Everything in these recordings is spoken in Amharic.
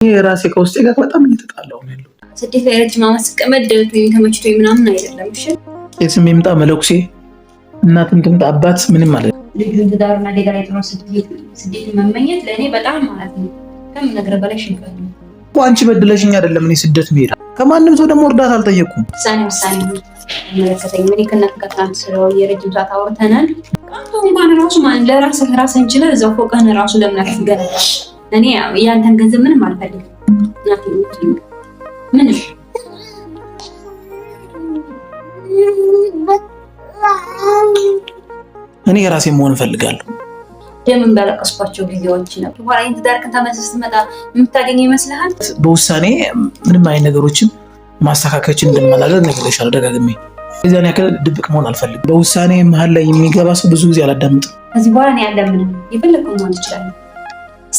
የራሴ ከውስጤ ጋር በጣም እየተጣላሁ ነው ያለው። ስደት ላይ ረጅም ዓመት ስቀመጥ ደልቶኝ ተመችቶኝ ምናምን አይደለም። እሺ ቄስም ይምጣ መለኩሴ እናትም ትምጣ አባት ምንም ማለት ነው። ልጁን ትዳርና ሌላ ላይ ጥሎ ስደት መመኘት ለእኔ በጣም ማለት ነው ከምንም ነገር በላይ ሽንፈት ነው። አንቺ በድለሽኝ አይደለም እኔ ስደት መሄድ ከማንም ሰው ደግሞ እርዳታ አልጠየቅኩም። ውሳኔ መለከተኝ ምን ከእናት ጋር ትናንት ስለው የረጅም ሰዓት አውርተናል። እንኳን ራሱ ማን ለራስህ ራስህን ችለህ እዛው ፎቅህን ራሱ ለምን አትገነባም? እኔ ያንተን ገንዘብ ምንም አልፈልግም። ምንም እኔ የራሴ መሆን እፈልጋለሁ። ደምን ባለቀስኳቸው ጊዜዎች ነበር። በኋላ ትዳርክን ተመልሰህ ስትመጣ የምታገኘው ይመስልሃል? በውሳኔ ምንም አይነት ነገሮችን ማስተካከያችን እንደማላደርግ ነግሬሻለሁ ደጋግሜ። የዚያን ያክል ድብቅ መሆን አልፈልግም። በውሳኔ መሀል ላይ የሚገባ ሰው ብዙ ጊዜ አላዳምጥም። ከዚህ በኋላ እኔ ያለምንም የፈለግኩ መሆን ይችላል።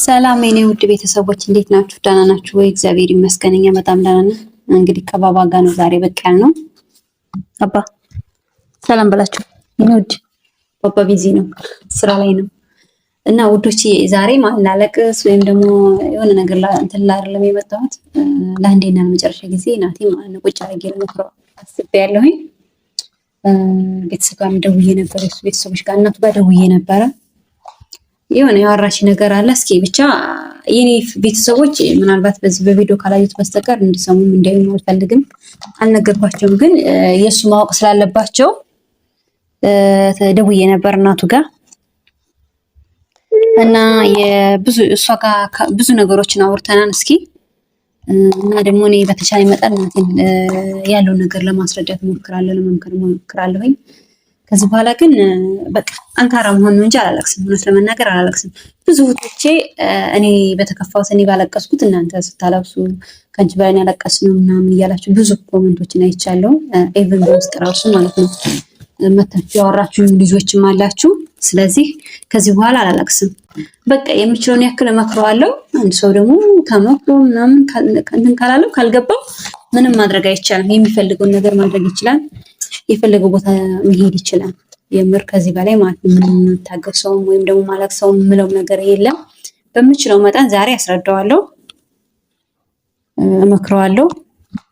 ሰላም የኔ ውድ ቤተሰቦች እንዴት ናችሁ? ደህና ናችሁ ወይ? እግዚአብሔር ይመስገን እኛ በጣም ደህና ነን። እንግዲህ ከባባ ጋር ነው ዛሬ በቃ ያልነው። አባ ሰላም በላችሁ የኔ ውድ። ባባ ቢዚ ነው፣ ስራ ላይ ነው እና ውዶች ዛሬ ማላለቅስ ወይም ደግሞ የሆነ ነገር እንትን አይደለም የመጣሁት። ለአንዴና ለመጨረሻ ጊዜ ናቲ ማለት ነው ቁጭ አድርጌ ለመክረው አስቤያለሁኝ። ቤተሰብ ጋር ደውዬ ነበር፣ እሱ ቤተሰቦች ጋር እናቱ ጋር ደውዬ ነበረ። የሆነ ያወራች ነገር አለ። እስኪ ብቻ የኔ ቤተሰቦች ምናልባት በዚህ በቪዲዮ ካላዩት በስተቀር እንዲሰሙም እንዳዩም አልፈልግም። አልነገርኳቸውም፣ ግን የእሱ ማወቅ ስላለባቸው ደውዬ ነበር እናቱ ጋር እና እሷ ጋር ብዙ ነገሮችን አውርተናል። እስኪ እና ደግሞ እኔ በተቻለ መጠን ያለውን ነገር ለማስረዳት ሞክራለሁ፣ ለመምከር ሞክራለሁኝ። ከዚህ በኋላ ግን በቃ ጠንካራ መሆን ነው እንጂ አላለቅስም። እውነት ለመናገር አላለቅስም። ብዙ እህቶቼ እኔ በተከፋሁት እኔ ባለቀስኩት እናንተ ስታለቅሱ ከአንቺ በላይ ያለቀስ ነው ምናምን እያላችሁ ብዙ ኮመንቶችን አይቻለሁ። ኤቨን በውስጥ ራሱ ማለት ነው መታችሁ ያወራችሁ ልጆችም አላችሁ። ስለዚህ ከዚህ በኋላ አላለቅስም። በቃ የምችለውን ያክል እመክረዋለሁ። አንድ ሰው ደግሞ ተመክሮ ምናምን እንትን ካላለው ካልገባው ምንም ማድረግ አይቻልም። የሚፈልገውን ነገር ማድረግ ይችላል። የፈለገው ቦታ መሄድ ይችላል። የምር ከዚህ በላይ ማለት ምንም ታገሰውም ወይም ደግሞ ማለቅሰውም ምለው ነገር የለም። በምችለው መጠን ዛሬ አስረዳዋለሁ፣ እመክረዋለሁ።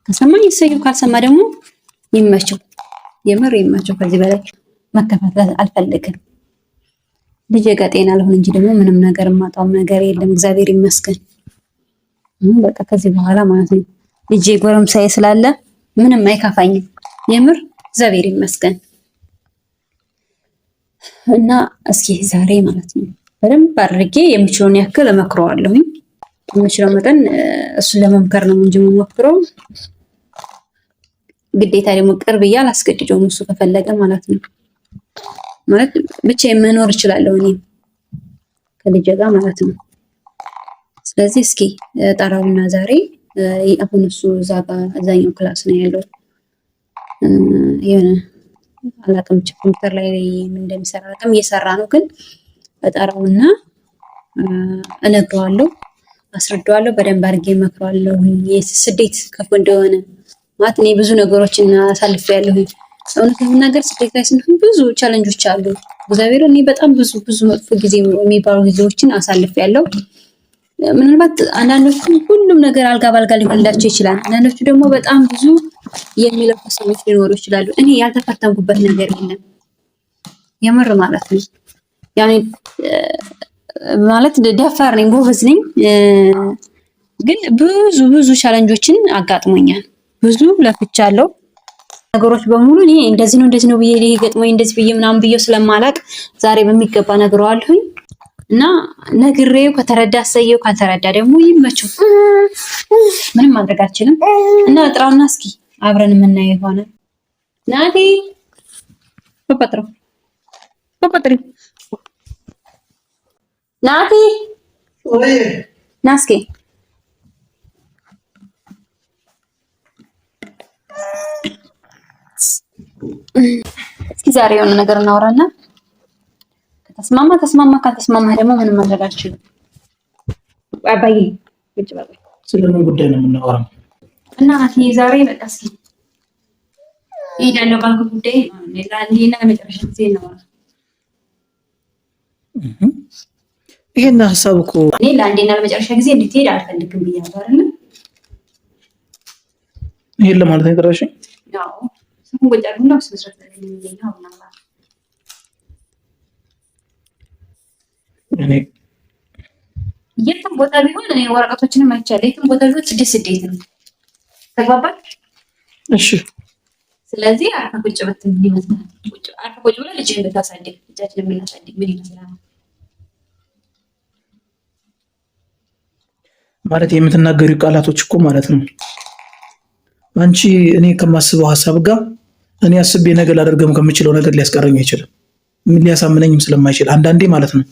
ከሰማኝ ይሰየው፣ ካልሰማ ደግሞ ይመቸው። የምር ይመቸው። ከዚህ በላይ መከፋት አልፈልግም። ልጄ ጋር ጤና ልሆን እንጂ ደግሞ ምንም ነገር የማጣውም ነገር የለም። እግዚአብሔር ይመስገን። በቃ ከዚህ በኋላ ማለት ነው ልጄ ጎረምሳዬ ስላለ ምንም አይከፋኝም። የምር እግዚአብሔር ይመስገን። እና እስኪ ዛሬ ማለት ነው በደንብ አድርጌ የምችለውን ያክል እመክረዋለሁኝ። የምችለው መጠን እሱን ለመምከር ነው እንጂ የምሞክረው ግዴታ ደግሞ ቅርብ እያል አላስገድደውም። እሱ ከፈለገ ማለት ነው ማለት ብቻ መኖር እችላለሁ እኔ ከልጄ ጋር ማለት ነው። ስለዚህ እስኪ ጠራውና ዛሬ አሁን እሱ እዛ ጋር አዛኛው ክላስ ነው ያለው። የሆነ አላውቅም ኮምፒውተር ላይ ምን እንደሚሰራ አላውቅም፣ እየሰራ ነው። ግን እጠራውና እነግረዋለሁ፣ አስረዳዋለሁ፣ በደንብ አድርጌ እመክረዋለሁ። ስደት ከፉ እንደሆነ ማለት እኔ ብዙ ነገሮችን አሳልፌያለሁ። እውነት ለመናገር ስደት ላይ ስንሆን ብዙ ቻሌንጆች አሉ። እግዚአብሔር እኔ በጣም ብዙ መጥፎ ጊዜ የሚባሉ ጊዜዎችን አሳልፌያለሁ። ምናልባት አንዳንዶቹ ሁሉም ነገር አልጋ ባልጋ ሊሆንላቸው ይችላል። አንዳንዶቹ ደግሞ በጣም ብዙ የሚለፉ ሰዎች ሊኖሩ ይችላሉ። እኔ ያልተፈተንኩበት ነገር የለም የምር ማለት ነው። ያኔ ማለት ደፋር ነኝ፣ ጎበዝ ነኝ። ግን ብዙ ቻሌንጆችን አጋጥሞኛል። ብዙ ለፍቻለሁ። ነገሮች በሙሉ እኔ እንደዚህ ነው ብዬ ገጥሞኝ እንደዚህ ብዬ ምናምን ብዬው ስለማላቅ ዛሬ በሚገባ ነግረዋለሁኝ። እና ነግሬው ከተረዳ አሰየው፣ ካልተረዳ ደግሞ ይመቸው። ምንም ማድረግ አልችልም። እና ጥራውና እስኪ አብረን የምናየው ይሆናል። ናቲ በቆጥሪ ናቲ ና እስኪ ዛሬ የሆነ ነገር እናወራና ተስማማ ካልተስማማ ደግሞ ምንም ማድረግ አልችልም። አባዬ ቁጭ በል። ስለምን ጉዳይ ነው የምናወራው? እና ናቲ ዛሬ በቃ እስኪ እሄዳለሁ ባንክ ጉዳይ ለአንዴና ለመጨረሻ ጊዜ እናወራ። ይሄን ሀሳብ እኮ እኔ ለአንዴና ለመጨረሻ ጊዜ እንድትሄድ አልፈልግም ብያለሁ አይደል? ይሄን ለማለት ነው የጠራሽኝ? ያው ስሙ ወጣሩና ስመስረት ነው ማለት እኔ የትም ቦታ ቢሆን እኔ ወረቀቶችንም አይቻለሁ። የትም ቦታ ቢሆን ስደት ነው። ተግባባን? እሺ። ስለዚህ አርፈ ቁጭ ብትል ምን ይመስላል? አርፈ ቁጭ ብለህ ልጅህን ብታሳድግ ልጃችንን ብናሳድግ ምን ይመስላል? ማለት የምትናገሪው ቃላቶች እኮ ማለት ነው አንቺ እኔ ከማስበው ሀሳብ ጋር እኔ አስቤ ነገር ላደርገም ከምችለው ነገር ሊያስቀረኝ አይችልም። ምን ሊያሳምነኝም ስለማይችል አንዳንዴ ማለት ነው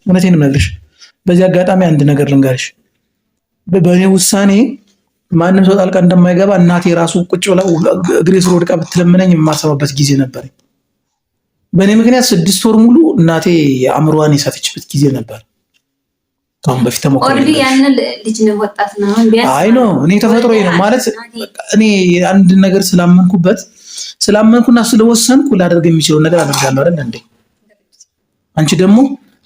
እውነቴንም ነግርሽ። በዚህ አጋጣሚ አንድ ነገር ልንገርሽ። በእኔ ውሳኔ ማንም ሰው ጣልቃ እንደማይገባ እናቴ ራሱ ቁጭ ብላ እግሬ ስር ወድቃ ብትለምነኝ የማሰባበት ጊዜ ነበር። በእኔ ምክንያት 6 ወር ሙሉ እናቴ አእምሮዋን የሳተችበት ጊዜ ነበር። አሁን በፊት ተሞክሮ ያንን ልጅ ነው ወጣት ነው አይ ነው እኔ ተፈጥሮዬ ነው ማለት እኔ አንድ ነገር ስላመንኩና ስለወሰንኩ ላደርግ የሚችለው ነገር አደርጋለሁ አይደል እንዴ? አንቺ ደግሞ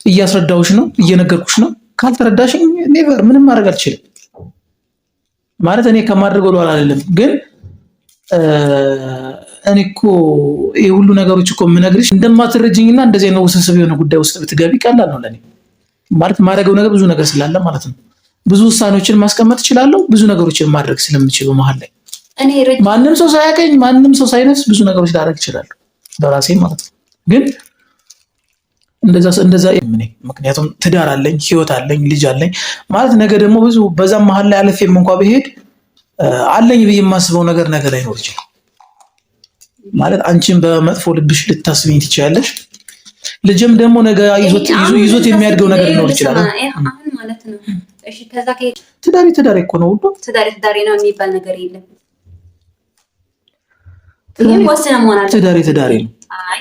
እያስረዳሁሽ ነው እየነገርኩሽ ነው። ካልተረዳሽኝ ኔቨር ምንም ማድረግ አልችልም ማለት እኔ ከማድረገው ለኋላ አይደለም። ግን እኔ እኮ ይሄ ሁሉ ነገሮች እኮ የምነግርሽ እንደማትረጅኝና እንደዚህ ነው ውስብስብ የሆነ ጉዳይ ውስጥ ብትገቢ ቀላል ነው ለኔ ማለት ማድረገው ነገር ብዙ ነገር ስላለ ማለት ነው። ብዙ ውሳኔዎችን ማስቀመጥ እችላለሁ። ብዙ ነገሮችን ማድረግ ስለምችል መሀል ላይ ማንም ሰው ሳያቀኝ ማንም ሰው ሳይነስ ብዙ ነገሮች ላደርግ እችላለሁ በራሴ ማለት ነው። ግን እንደዛ ምክንያቱም ትዳር አለኝ፣ ህይወት አለኝ፣ ልጅ አለኝ ማለት ነገ ደግሞ ብዙ በዛም መሀል ላይ አለፌም እንኳን ብሄድ አለኝ ብዬ የማስበው ነገር ላይኖር ይችላል ማለት አንቺን በመጥፎ ልብሽ ልታስብኝ ትችያለሽ። ልጅም ደግሞ ነገ ይዞት የሚያድገው ነገር ሊኖር ይችላል። አሁን ማለት ነው እሺ ከዛ ትዳሬ እኮ ነው ሁሉ ትዳሬ ነው የሚባል ነገር የለም። ይሄን ወሰነ መሆን አለ። ትዳሬ ነው። አይ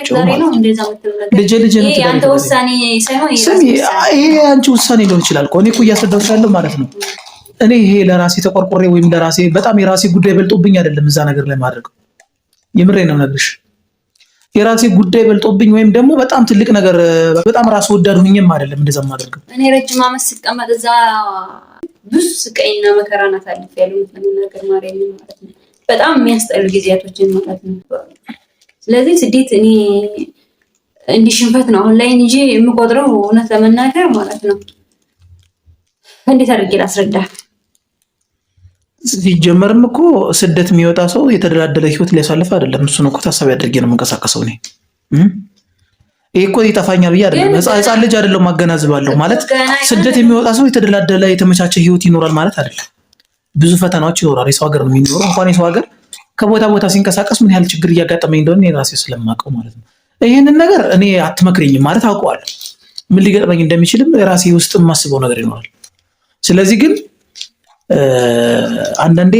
ትዳሬ ነው እንደዛ የምትለው ነገር ልጅ ነው። ያንተ ውሳኔ ሳይሆን ይሄ አንቺ ውሳኔ ሊሆን ይችላል እኮ እኔ እኮ እያስረዳሁሽ ያለው ማለት ነው። እኔ ይሄ ለራሴ ተቆርቆሬ ወይም ለራሴ በጣም የራሴ ጉዳይ በልጦብኝ አይደለም እዛ ነገር ላይ ማድረግ የምሬ ነው ነግርሽ የራሴ ጉዳይ በልጦብኝ ወይም ደግሞ በጣም ትልቅ ነገር በጣም ራስ ወዳድ ሆኜም አይደለም እንደዛ ማድረግ። እኔ ረጅም ዓመት ስቀመጥ እዛ ብዙ ስቃይና መከራና ታልፍ ያለው ነገር ማርያም ማለት ነው በጣም የሚያስጠሉ ጊዜያቶችን ማለት ነው። ስለዚህ ስደት እኔ እንዲህ ሽንፈት ነው አሁን ላይ እንጂ የምቆጥረው እውነት ለመናገር ማለት ነው። እንዴት አድርጌ ላስረዳ? ሲጀመርም እኮ ስደት የሚወጣ ሰው የተደላደለ ህይወት ሊያሳልፍ አይደለም። እሱን እኮ ታሳቢ አድርጌ ነው የምንቀሳቀሰው እኔ። ይሄ እኮ ይጠፋኛል ብዬ አይደለም። ህፃን ልጅ አይደለም ማገናዝባለሁ ማለት ስደት የሚወጣ ሰው የተደላደለ የተመቻቸ ህይወት ይኖራል ማለት አይደለም። ብዙ ፈተናዎች ይኖራል። የሰው ሀገር ነው የሚኖረው። እንኳን የሰው ሀገር ከቦታ ቦታ ሲንቀሳቀስ ምን ያህል ችግር እያጋጠመኝ እንደሆነ እኔ ራሴ ስለማውቀው ማለት ነው። ይህንን ነገር እኔ አትመክረኝም ማለት አውቀዋለሁ። ምን ሊገጥመኝ እንደሚችልም የራሴ ውስጥ የማስበው ነገር ይኖራል። ስለዚህ ግን አንዳንዴ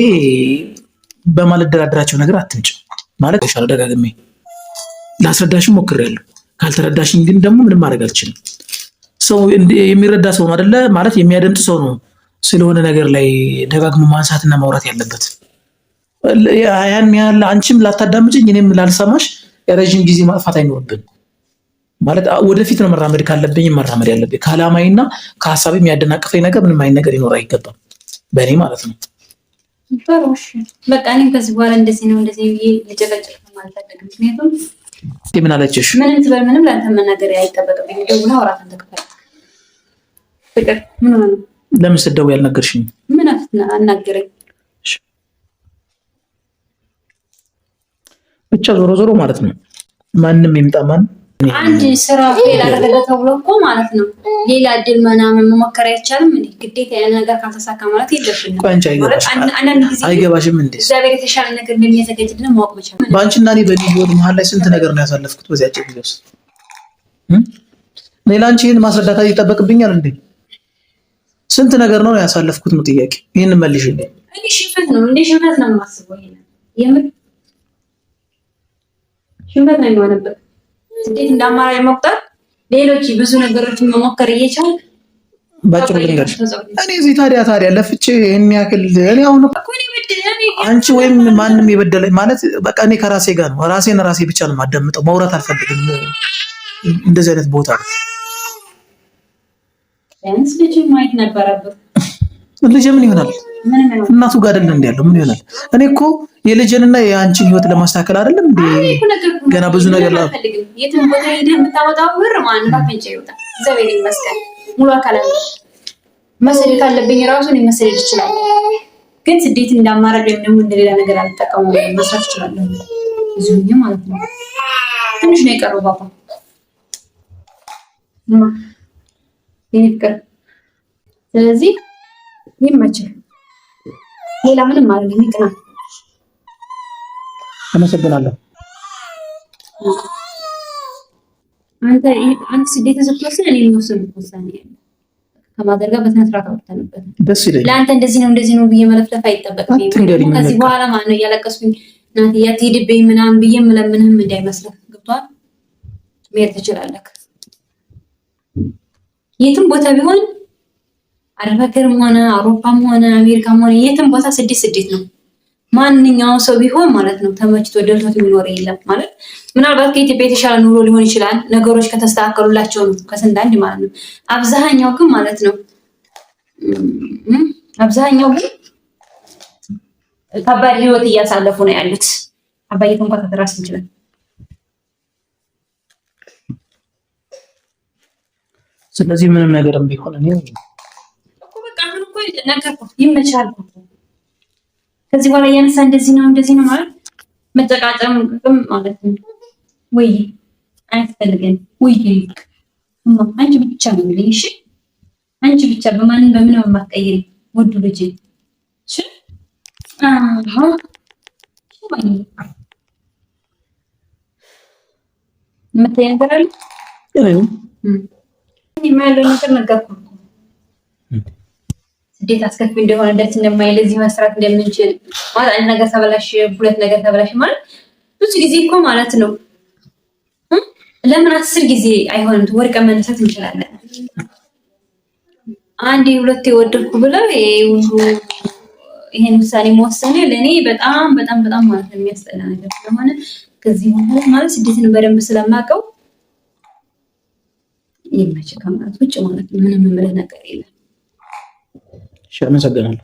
በማልደራደራቸው ነገር አትንጭ ማለት ይሻላል። ደጋግሜ ላስረዳሽም ሞክሬያለሁ። ካልተረዳሽኝ ግን ደግሞ ምንም ማድረግ አልችልም። ሰው የሚረዳ ሰው ነው አይደለ ማለት የሚያደምጥ ሰው ነው ስለሆነ ነገር ላይ ደጋግሞ ማንሳትና ማውራት ያለበት። ያን ያህል አንቺም ላታዳምጭኝ እኔም ላልሰማሽ የረዥም ጊዜ ማጥፋት አይኖርብን ማለት ወደፊት ነው መራመድ ካለብኝ መራመድ ያለብኝ። ከዓላማዬና ከሀሳቤ የሚያደናቅፈኝ ነገር ምንም አይነት ነገር ይኖር አይገባም በእኔ ማለት ነው። በቃ እኔም ከዚህ በኋላ እንደዚህ ነው እንደዚህ ብዬ ልጨቀጭቅ ማለት አልፈልግም። ምክንያቱም ምን አለችሽ? ምንም ትበል ምንም ለአንተ መናገር አይጠበቅብኝ። ደውላ አውራታን ተከፈለ ፍቅር ምን ሆነ? ለምን ስትደውይ ያልነገርሽኝ? ምን አናገረኝ? ብቻ ዞሮ ዞሮ ማለት ነው ማንም ይምጣ ማን አንድ ስራ ፌል አደረገ ተብሎ እኮ ማለት ነው ሌላ እድል ምናምን መሞከር አይቻልም እንዴ? ግዴታ ያን ነገር ካልተሳካ ማለት የለብንም። ቋንጫ አይገባሽም እንዴ? እግዚአብሔር የተሻለ ነገር እንደሚያዘጋጅልን ማወቅ መቻል። በአንቺና እኔ በእኔ ህይወት መሀል ላይ ስንት ነገር ነው ያሳለፍኩት በዚህ አጭር ጊዜ ውስጥ። ሌላ አንቺ ይህን ማስረዳት ይጠበቅብኛል እንዴ? ስንት ነገር ነው ያሳለፍኩት ነው ጥያቄ። ይህን መልሽልኝ። እኔ ሽንፈት ነው እንዴ? ሽንፈት ነው የማስበው። ይሄን የምር ሽንፈት ነው የሚሆንበት። እንዴት እንዳማራጭ መቁጠር ሌሎች ብዙ ነገሮችን መሞከር እየቻለ ባጭሩ ልንገርሽ እኔ እዚህ ታዲያ ለፍቼ ይሄን ያክል እኔ አሁን አንቺ ወይም ማንም የበደለኝ ማለት በቃ እኔ ከራሴ ጋር ነው ራሴ ብቻ ነው የማዳምጠው። ማውራት አልፈልግም እንደዚህ አይነት ቦታ ቢያንስ ልጅ ማየት ነበረበት። ልጅ ምን ይሆናል? እናቱ ጋር አይደል እንዴ ያለው? ምን ይሆናል? እኔ እኮ የልጅንና የአንቺን ህይወት ለማስተካከል አይደለም እንዴ? ገና ብዙ ነገር አልፈልግም። የትም ቦታ ሄደህ የምታወጣው ብር ማን ባፈንጨ ይወጣ። እግዚአብሔር ይመስገን ሙሉ አካል አለ። መሰደድ ካለብኝ ራሱን መሰደድ ይችላል። ግን ስደት እንዳማራጭ ወይም ደግሞ እንደሌላ ነገር አልጠቀሙም። መስራት ይችላለሁ እዚሁ ማለት ነው። ትንሽ ነው የቀረው ባባ የኔ ፍቅር። ስለዚህ ይመችል። ሌላ ምንም ማለት ነው። ይቅና። አመሰግናለሁ። አንተ ስደት ስትወስን እኔ የሚወስኑት ውሳኔ ያለ ከማዘር ጋር በስነ ስርዓት አውርተንበት ደስ ይለኛል። ለአንተ እንደዚህ ነው ብዬ መለፍለፍ አይጠበቅም። ከዚህ በኋላ ማለት ነው እያለቀስኩኝ እናቴ ያትሄድብኝ ምናምን ብዬ ምለምንህም እንዳይመስልህ። ገብቶሃል? መሄድ ትችላለህ የትም ቦታ ቢሆን አረብ ሀገርም ሆነ አውሮፓም ሆነ አሜሪካም ሆነ የትም ቦታ ስደት ነው። ማንኛውም ሰው ቢሆን ማለት ነው ተመችቶ ደልቶት የሚኖር የለም ማለት ምናልባት ከኢትዮጵያ የተሻለ ኑሮ ሊሆን ይችላል ነገሮች ከተስተካከሉላቸው ነው ከስንት አንድ ማለት ነው። አብዛኛው ግን ማለት ነው ከባድ ህይወት እያሳለፉ ነው ያሉት። አባዬት እንኳን ተደራስ እንችላለን። ስለዚህ ምንም ነገርም ቢሆን እኔ እኮ በቃ ምን እኮ ነገርኩህ ይመቻል። ከዚህ በኋላ እያነሳ እንደዚህ ነው ማለት መጨቃጨም ማለት ነው። ወይ አያስፈልገን ወይ አንቺ ብቻ ነው የሚለኝ። እሺ አንቺ ብቻ በማንም በምንም የማትቀይሪ ውዱ ልጅ። እሺ የምታይ ነገር አለ ያለው ነገር ነገርኩህ። ስደት አስከፊ እንደሆነ ደስ እንደማይል እዚህ መስራት እንደምንችል ማለት አንድ ነገር ተበላሽ ሁለት ነገር ተበላሽ ማለት ብዙ ጊዜ እኮ ማለት ነው። ለምን 10 ጊዜ አይሆንም? ወድቀን መነሳት እንችላለን። አንዴ ሁለቴ ወደድኩ ብለው ይሄን ውሳኔ መወሰኔ ለኔ በጣም ማለት ነው የሚያስጠላ ነገር ስለሆነ ከዚህ ማለት ስደትን በደንብ ስለማውቀው ይመች ከማለት ውጭ ማለት ነው ምንም የምልህ ነገር የለም። እሺ አመሰግናለሁ።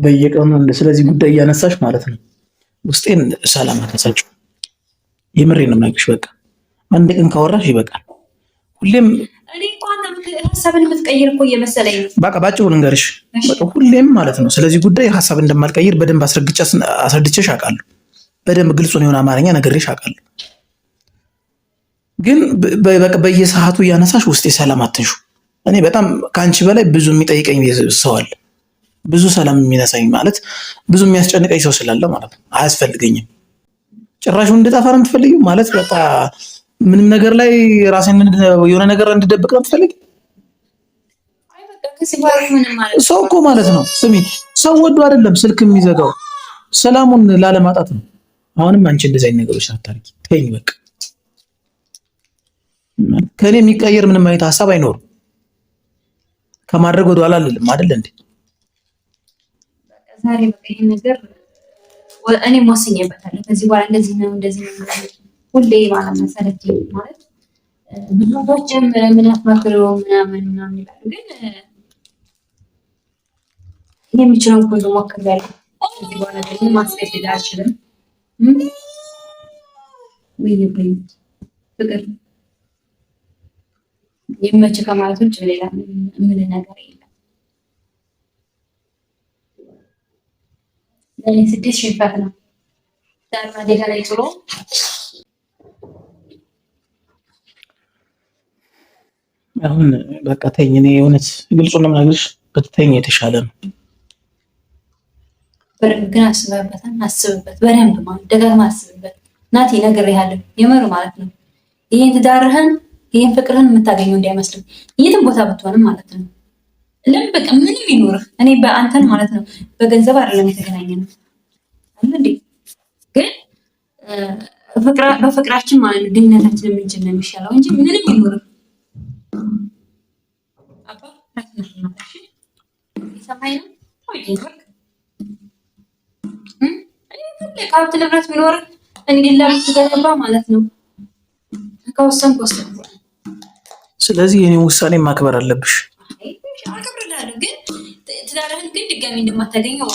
በየቀኑ ስለዚህ ጉዳይ እያነሳሽ ማለት ነው ውስጤን ሰላም አታሳጭው። የምሬን ነው የምናገርሽ። በቃ አንድ ቀን ካወራሽ ይበቃል። ሁሌም እኔ እንኳን ሀሳብን የምትቀይር እኮ እየመሰለኝ ነው። በቃ ባጭሩ ልንገርሽ፣ በቃ ሁሌም ማለት ነው ስለዚህ ጉዳይ ሀሳብ እንደማልቀይር በደንብ አስረድቼሽ አውቃለሁ። በደንብ ግልጹን የሆነ አማርኛ ነግሬሽ አውቃለሁ። ግን በቃ በየሰዓቱ እያነሳሽ ውስጤ ሰላም አትንሹ። እኔ በጣም ከአንቺ በላይ ብዙ የሚጠይቀኝ ሰው አለ። ብዙ ሰላም የሚነሳኝ ማለት ብዙ የሚያስጨንቀኝ ሰው ስላለ ማለት ነው። አያስፈልገኝም። ጭራሹን እንድጠፋ ነው የምትፈልጊው ማለት በቃ ምንም ነገር ላይ ራሴን የሆነ ነገር እንድደብቅ ነው የምትፈልጊው? ሰው እኮ ማለት ነው ስሚ፣ ሰው ወዶ አይደለም ስልክ የሚዘጋው ሰላሙን ላለማጣት ነው። አሁንም አንቺ እንደዚህ አይነት ነገሮች አታርጊ፣ ተይኝ በቃ። ከኔ የሚቀየር ምንም አይነት ሀሳብ አይኖርም። ከማድረግ ወደኋላ አልልም አይደል እንዴ? ዛሬ በቃ ይሄን ነገር እኔም ወስኜበታለሁ። ከዚህ በኋላ እንደዚህ ነው ሁሌ ማለት መሰረት ማለት ብዙ ሰዎችም ምን አትመክረው ምናምን ይላሉ። ግን የሚችለውን ሁሉ ሞክሬያለሁ። ከዚህ በኋላ ደግሞ ማስገደድ አልችልም። ወይ ፍቅር ይመች ከማለት ውጭ ሌላ ምን ነገር የለም። ለኔ ስደት ሽንፈት ነው። ዳር ማደጋ ላይ ጥሎ አሁን በቃ ተይኝ። እኔ የእውነት ግልጹን ነው የምነግርሽ፣ ብትተይኝ የተሻለ ነው። በደንብ ግን አስብበት፣ በደንብ ማለት ደጋግማ አስብበት። ናቲ ነግሬሃለሁ፣ የምር ማለት ነው። ይሄን ትዳርህን ይሄን ፍቅርህን የምታገኘው እንዳይመስልህ የትም ቦታ ብትሆንም ማለት ነው። ለምን በቃ ምንም ይኖርህ እኔ በአንተን ማለት ነው በገንዘብ አይደለም የተገናኘነው እንዴ? ግን በፍቅራችን ማለት ነው ድህነታችን የምንችል ነው የሚሻለው እንጂ ምንም ይኖርህ አባ ታስነሽ ሰማይ ነው ወይ ይኖርህ ሀብት ንብረት ቢኖርህ እኔ ሌላ ብትገባ ማለት ነው ከወሰንኩ ወሰንኩ። ስለዚህ የኔ ውሳኔ ማክበር አለብሽ። አከብርልሃለሁ፣ ግን ትዳርህን ግን ድጋሚ እንደማታገኘው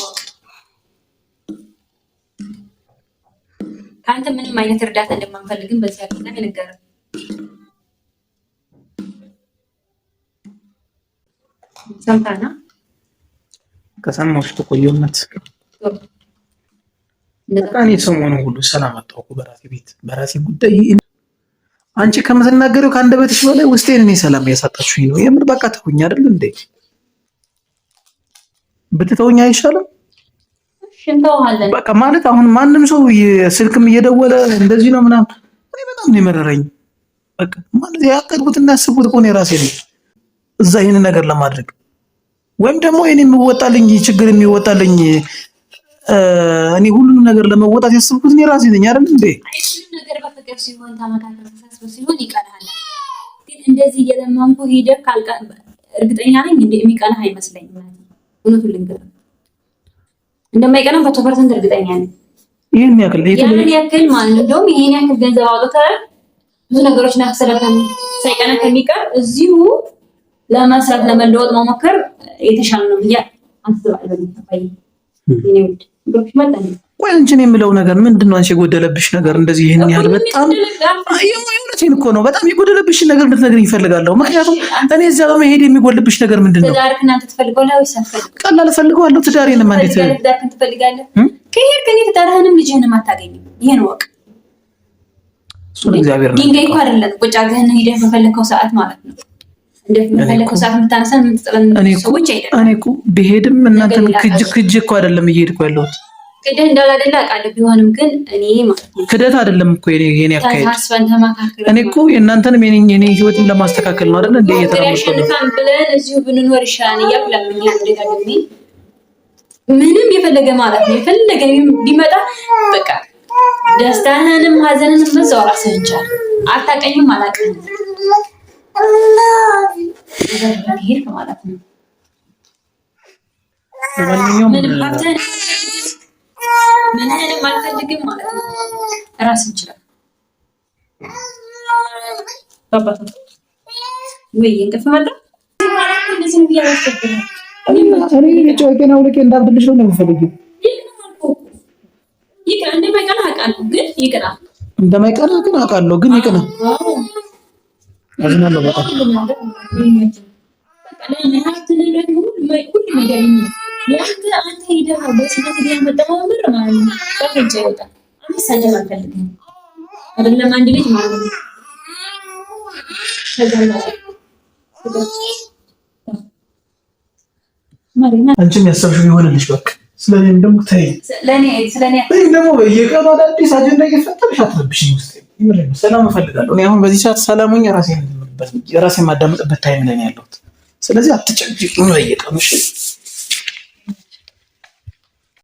ከአንተ ምንም አይነት እርዳታ እንደማንፈልግም በዚህ አጋጣሚ ንገረው። ሰምታና ከሰማሁሽ በቆየሁነት እኔ ሰሞኑን ሁሉ ሰላም አጣሁ በራሴ ቤት በራሴ ጉዳይ። አንቺ ከምትናገሪው ከአንደበትሽ በላይ ውስጤን እኔ ሰላም እያሳጣችሁኝ ነው። የምር በቃ ተውኝ አይደል እንዴ? ብትተውኝ አይሻልም? በቃ ማለት አሁን ማንም ሰው ስልክም እየደወለ እንደዚህ ነው ምናምን በጣም ነው የመረረኝ። በቃ ማለት ያቀድኩትና ያስቡት እኮ ነው የራሴ ነው እዛ ይሄን ነገር ለማድረግ ወይም ደግሞ እኔ የምወጣልኝ ችግር የሚወጣልኝ እኔ ሁሉንም ነገር ለመወጣት ያስብኩት እኔ ራሴ ነኝ አይደል እንዴ? ሁሉም ነገር በፍቅር ሲሆን ተመካከረ ተሳስበ ሲሆን ይቀርሃል። ግን እንደዚህ እየለመንኩ ሄደህ ካልቀ እርግጠኛ ነኝ የሚቀርህ አይመስለኝም ማለት ነው። እውነቱን ልንገርህ እንደማይቀርም 100% እርግጠኛ ነኝ። ይሄን ያክል ማለት ነው። እንደውም ይሄን ያክል ገንዘብ አውጥተህ ብዙ ነገሮችን አክሰለከም ሳይቀና ከሚቀር እዚሁ ለመስራት ለመለወጥ መሞከር የተሻለ ነው ብዬ አስባለሁ። ቆይ አንቺን የምለው ነገር ምንድነው? አንቺ የጎደለብሽ ነገር እንደዚህ ይሄን ያህል በጣም የእውነቴን እኮ ነው። በጣም የጎደለብሽ ነገር እንድትነግሪኝ እፈልጋለሁ። ምክንያቱም እኔ እዚያ በመሄድ የሚጎልብሽ ነገር ምንድነው? ቀላል እፈልገዋለሁ። ትዳሬንም እንዴት ትፈልጋለህ? ከሄድክ እኔ ትዳርህንም ልጅህንም አታገኝም። ይሄን ወቅ እሱን እግዚአብሔር ነው። ድንጋይ እኮ አይደለም ቁጭ አድርገህ ሄደህ በፈለከው ሰዓት ማለት ነው እንደፈለከው ሰዓት የምታነሳን ሰዎች አይደለም። እኔ እኮ ብሄድም እናንተን ክጅ እኮ አይደለም እየሄድኩ ያለሁት ክደህ እንዳላደለ አውቃለሁ። ቢሆንም ግን እኔ ማለት ነው ክደት አይደለም እኮ የኔ አካሄድ። ታስፈን ተማካከረ እኔ እኮ የእናንተንም የኔ ህይወትን ለማስተካከል ነው አይደል እንዴ እየተራመድኩ ነው ብለን እዚሁ ብንኖር ይሻላል እያልኩኝ አደጋግሜ ምንም የፈለገ ማለት ነው የፈለገ ቢመጣ በቃ ደስታህንም ሀዘንንም በዛው ራስህ እንቻል አታውቀኝም አላውቅም ይሄ ማለት ነው። ምንም አልፈልግም ማለት ነው። ራስ እንችላል ባባቱ ወይ እንቅልፍ መጣ እንደዚህ ብያለሁ። እኔ ጮቄን አውልቄ እንዳብድልሽ ነው የምፈልገው። ይቅር እንደማይቀና አውቃለሁ፣ ግን ይቅራ እንደማይቀና ግን አውቃለሁ፣ ግን ይቅና አዝናለሁ በጣም አንተ ሄደህ በስነት ያመጣው ምር ማለት ነው። ከፈንጨ ይወጣል። አመሰግናለሁ አልፈልግም አይደለም አንድ ልጅ ማለት ነው። አንቺም ያሰብሽው ይሆንልሽ በቃ። ስለኔም ደግሞ ተይ ስለኔ ደግሞ በየቀኑ አዳዲስ አጀንዳ እየፈጠርሽ አትረብሽኝ። ውስጥ ሰላም እፈልጋለሁ። እኔ አሁን በዚህ ሰዓት ሰላሙኝ ራሴን ማዳመጥበት ታይም ላይ ነው ያለሁት። ስለዚህ አትጨጭቂኝ በየቀኑ እሺ።